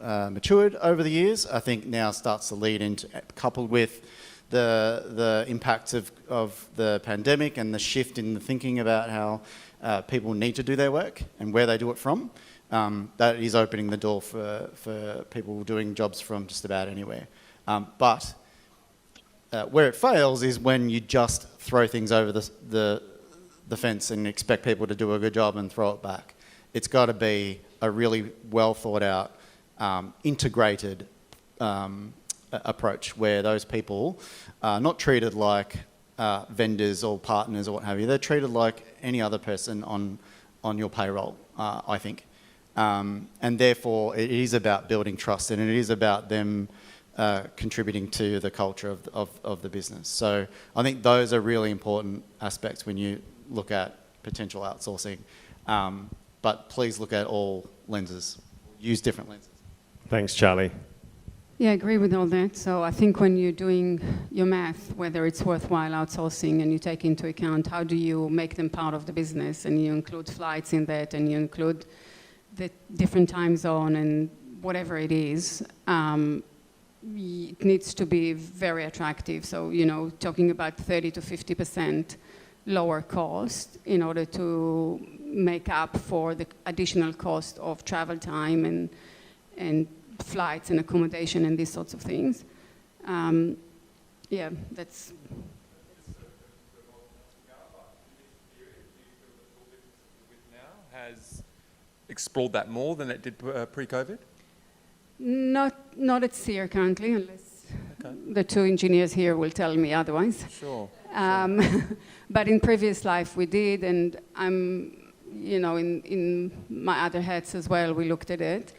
matured over the years, I think now starts to lead into, coupled with the impacts of the pandemic and the shift in the thinking about how people need to do their work and where they do it from. That is opening the door for people doing jobs from just about anywhere. But where it fails is when you just throw things over the fence and expect people to do a good job and throw it back. It's got to be a really well thought out, integrated approach where those people are not treated like vendors or partners or what have you. They're treated like any other person on your payroll, I think. And therefore, it is about building trust, and it is about them contributing to the culture of the business. So I think those are really important aspects when you look at potential outsourcing. But please look at all lenses. Use different lenses. Thanks, Charlie. Yeah, I agree with all that. So I think when you're doing your math, whether it's worthwhile outsourcing and you take into account how do you make them part of the business, and you include flights in that, and you include the different time zone and whatever it is, it needs to be very attractive. So, you know, talking about 30 to 50% lower cost in order to make up for the additional cost of travel time and flights and accommodation and these sorts of things. Yeah, that's... Has explored that more than it did pre-COVID? Not at Seer currently, unless the two engineers here will tell me otherwise. Sure. But in previous life we did, and I'm, you know, in my other hats as well, we looked at it.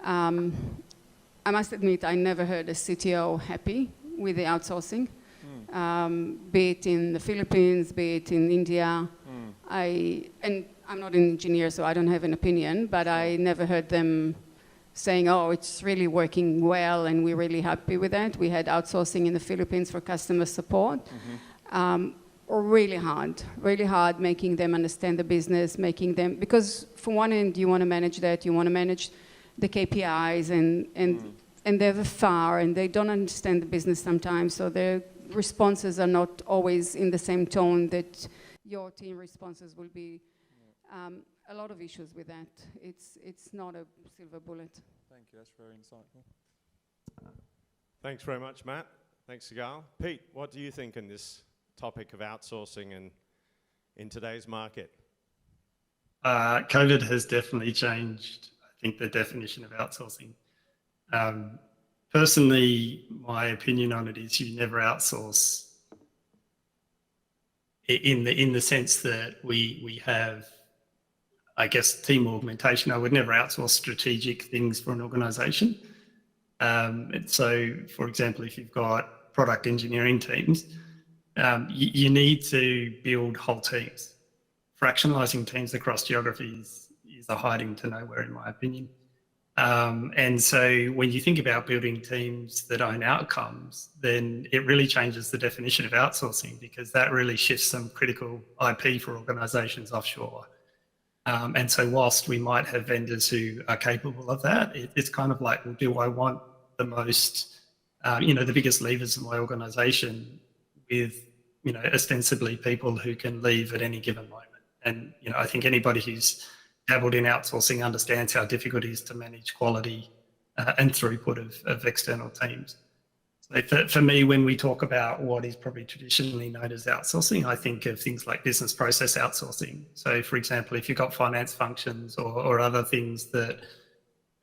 I must admit, I never heard a CTO happy with the outsourcing, be it in the Philippines, be it in India. And I'm not an engineer, so I don't have an opinion, but I never heard them saying, oh, it's really working well and we're really happy with that. We had outsourcing in the Philippines for customer support. Really hard making them understand the business, making them, because from one end you want to manage that, you want to manage the KPIs, and they're far and they don't understand the business sometimes, so their responses are not always in the same tone that your team responses will be. A lot of issues with that. It's not a silver bullet. Thank you, that's very insightful. Thanks very much, Matt. Thanks, Sigal. Pete, what do you think on this topic of outsourcing and in today's market? COVID has definitely changed, I think, the definition of outsourcing. Personally, my opinion on it is you never outsource in the sense that we have, I guess, team augmentation. I would never outsource strategic things for an organisation. So, for example, if you've got product engineering teams, you need to build whole teams. Fractionalising teams across geographies is a hiding to nowhere, in my opinion. And so when you think about building teams that own outcomes, then it really changes the definition of outsourcing, because that really shifts some critical IP for organisations offshore. And so whilst we might have vendors who are capable of that, it's kind of like, well, do I want the most, the biggest levers of my organisation with, ostensibly people who can leave at any given moment? And, I think anybody who's dabbled in outsourcing understands how difficult it is to manage quality and throughput of external teams. So for me, when we talk about what is probably traditionally known as outsourcing, I think of things like business process outsourcing. So, for example, if you've got finance functions or other things that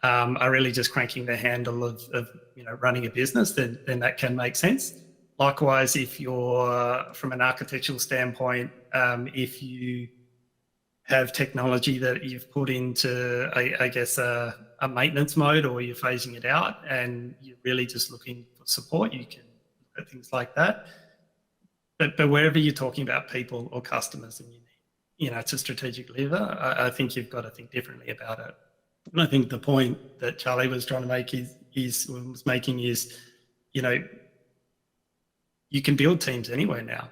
are really just cranking the handle of running a business, then that can make sense. Likewise, if you're, from an architectural standpoint, if you have technology that you've put into, I guess, a maintenance mode, or you're phasing it out and you're really just looking for support, you can look at things like that. But wherever you're talking about people or customers and you need, it's a strategic lever, I think you've got to think differently about it. And I think the point that Charlie was trying to make was making is, you can build teams anywhere now.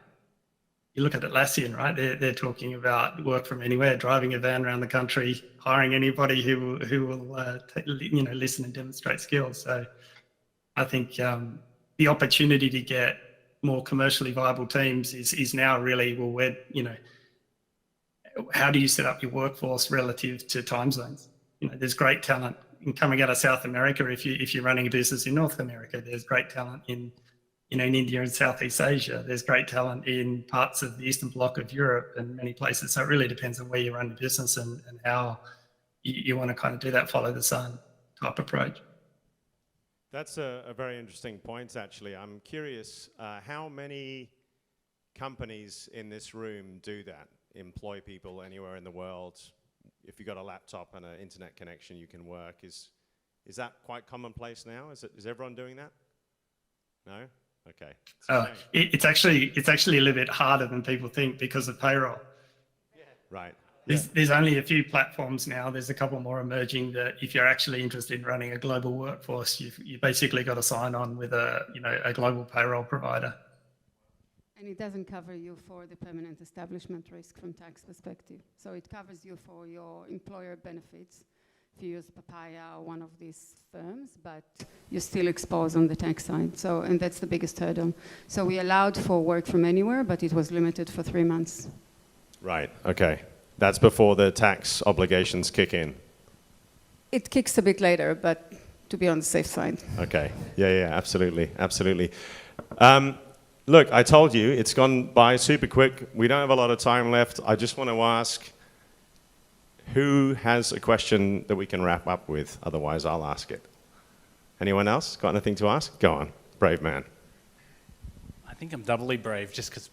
You look at Atlassian, right? They're talking about work from anywhere, driving a van around the country, hiring anybody who will listen and demonstrate skills. So I think the opportunity to get more commercially viable teams is now really, how do you set up your workforce relative to time zones? There's great talent coming out of South America. If you're running a business in North America, there's great talent in India and Southeast Asia. There's great talent in parts of the Eastern Bloc of Europe and many places. So it really depends on where you run your business and how you want to kind of do that follow the sun type approach. That's a very interesting point, actually. I'm curious, how many companies in this room do that? Employ people anywhere in the world? If you've got a laptop and an internet connection, you can work. Is that quite commonplace now? Is everyone doing that? No? Okay. It's actually a little bit harder than people think because of payroll. Right. There's only a few platforms now. There's a couple more emerging that if you're actually interested in running a global workforce, you basically got to sign on with a global payroll provider. And it doesn't cover you for the permanent establishment risk from tax perspective. So it covers you for your employer benefits if you use Papaya or one of these firms, but you're still exposed on the tax side. So, and that's the biggest hurdle. So we allowed for work from anywhere, but it was limited for 3 months. Right, okay. That's before the tax obligations kick in. It kicks a bit later, but to be on the safe side. Okay, yeah, absolutely, absolutely. Look, I told you, it's gone by super quick. We don't have a lot of time left. I just want to ask, who has a question that we can wrap up with? Otherwise, I'll ask it. Anyone else got anything to ask? Go on, brave man. I think I'm doubly brave just because,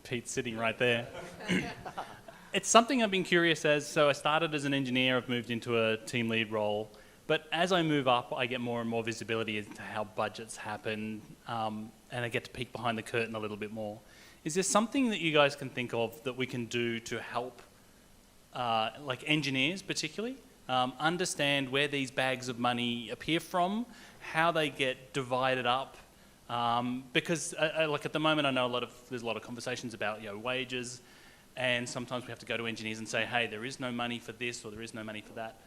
Pete's sitting right there. It's something I've been curious as, so I started as an engineer, I've moved into a team lead role, but as I move up, I get more and more visibility into how budgets happen, and I get to peek behind the curtain a little bit more. Is there something that you guys can think of that we can do to help, like engineers particularly, understand where these bags of money appear from, how they get divided up? Because like at the moment, I know there's a lot of conversations about wages, and sometimes we have to go to engineers and say, hey, there is no money for this or there is no money for that.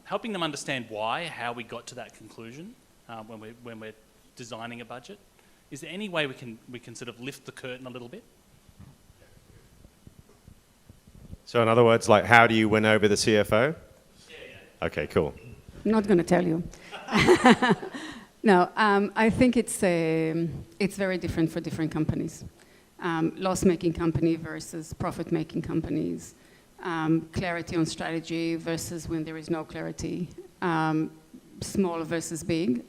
Helping them understand why, how we got to that conclusion when we're designing a budget. Is there any way we can sort of lift the curtain a little bit? So in other words, like, how do you win over the CFO? Yeah. Okay, cool. I'm not going to tell you. No, I think it's very different for different companies. Loss-making company versus profit-making companies. Clarity on strategy versus when there is no clarity. Small versus big.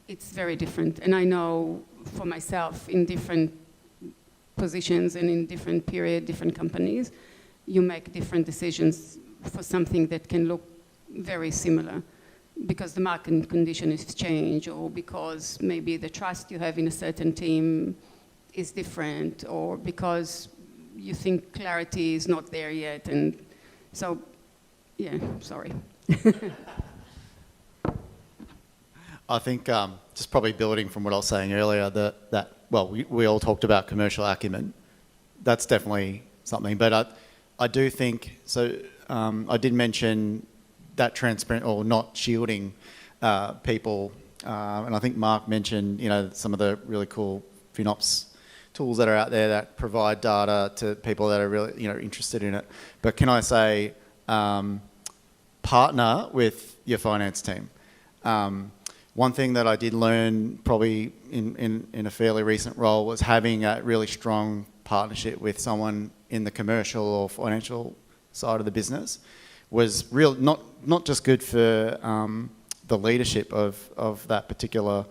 It's very different. And I know for myself, in different positions and in different period, different companies, you make different decisions for something that can look very similar because the market condition has changed, or because maybe the trust you have in a certain team is different, or because you think clarity is not there yet. And so, yeah, sorry. I think just probably building from what I was saying earlier, we all talked about commercial acumen. That's definitely something, but I do think, so I did mention that transparent or not shielding people, and I think Mark mentioned, some of the really cool FinOps tools that are out there that provide data to people that are really, interested in it. But can I say, partner with your finance team. One thing that I did learn probably in a fairly recent role was having a really strong partnership with someone in the commercial or financial side of the business was not just good for the leadership of that particular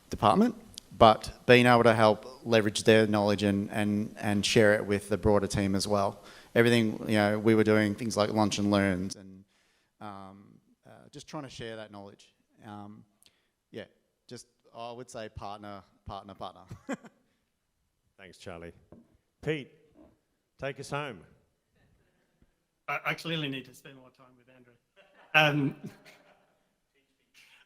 department, but being able to help leverage their knowledge and share it with the broader team as well. Everything, we were doing things like lunch and learns and just trying to share that knowledge. I would say partner. Thanks, Charlie. Pete, take us home. I clearly need to spend more time with Andrew.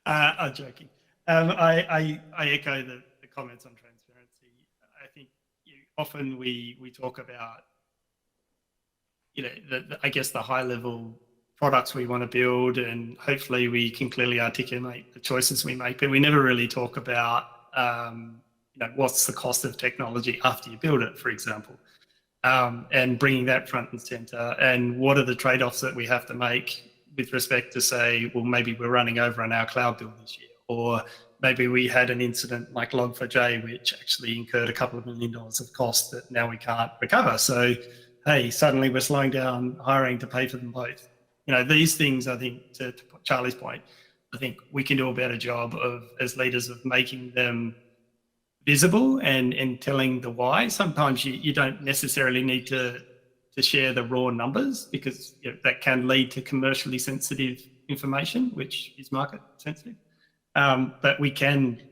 I'm joking. I echo the comments on transparency. I think often we talk about, I guess the high level products we want to build, and hopefully we can clearly articulate the choices we make, but we never really talk about what's the cost of technology after you build it, for example, and bringing that front and center, and what are the trade-offs that we have to make with respect to say, well, maybe we're running over on our cloud bill this year, or maybe we had an incident like Log4j, which actually incurred a couple of $1 million of cost that now we can't recover. So, hey, suddenly we're slowing down hiring to pay for them both. These things, I think, to Charlie's point, I think we can do a better job of, as leaders, of making them visible and telling the why. Sometimes you don't necessarily need to share the raw numbers, because that can lead to commercially sensitive information, which is market sensitive. But we can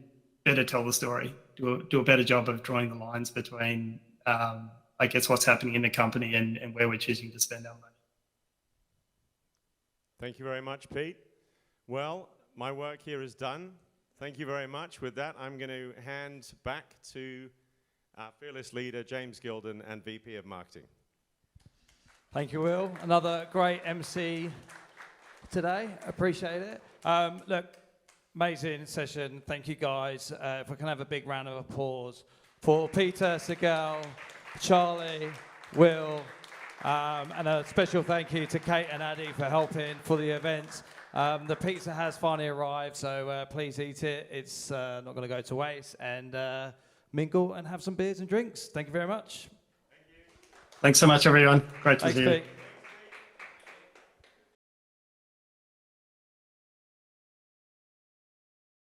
better tell the story, do a better job of drawing the lines between, I I guess, what's happening in the company and where we're choosing to spend our money. Thank you very much, Pete. Well, my work here is done. Thank you very much. With that, I'm going to hand back to our fearless leader, James Gilden, and VP of Marketing. Thank you, Will. Another great MC today. Appreciate it. Look, amazing session. Thank you, guys. If I can have a big round of applause for Peter, Sigal, Charlie, Will, and a special thank you to Kate and Addy for helping for the event. The pizza has finally arrived, so please eat it. It's not going to go to waste. And mingle and have some beers and drinks. Thank you very much. Thanks so much, everyone. Great to Thanks, see you. Pete.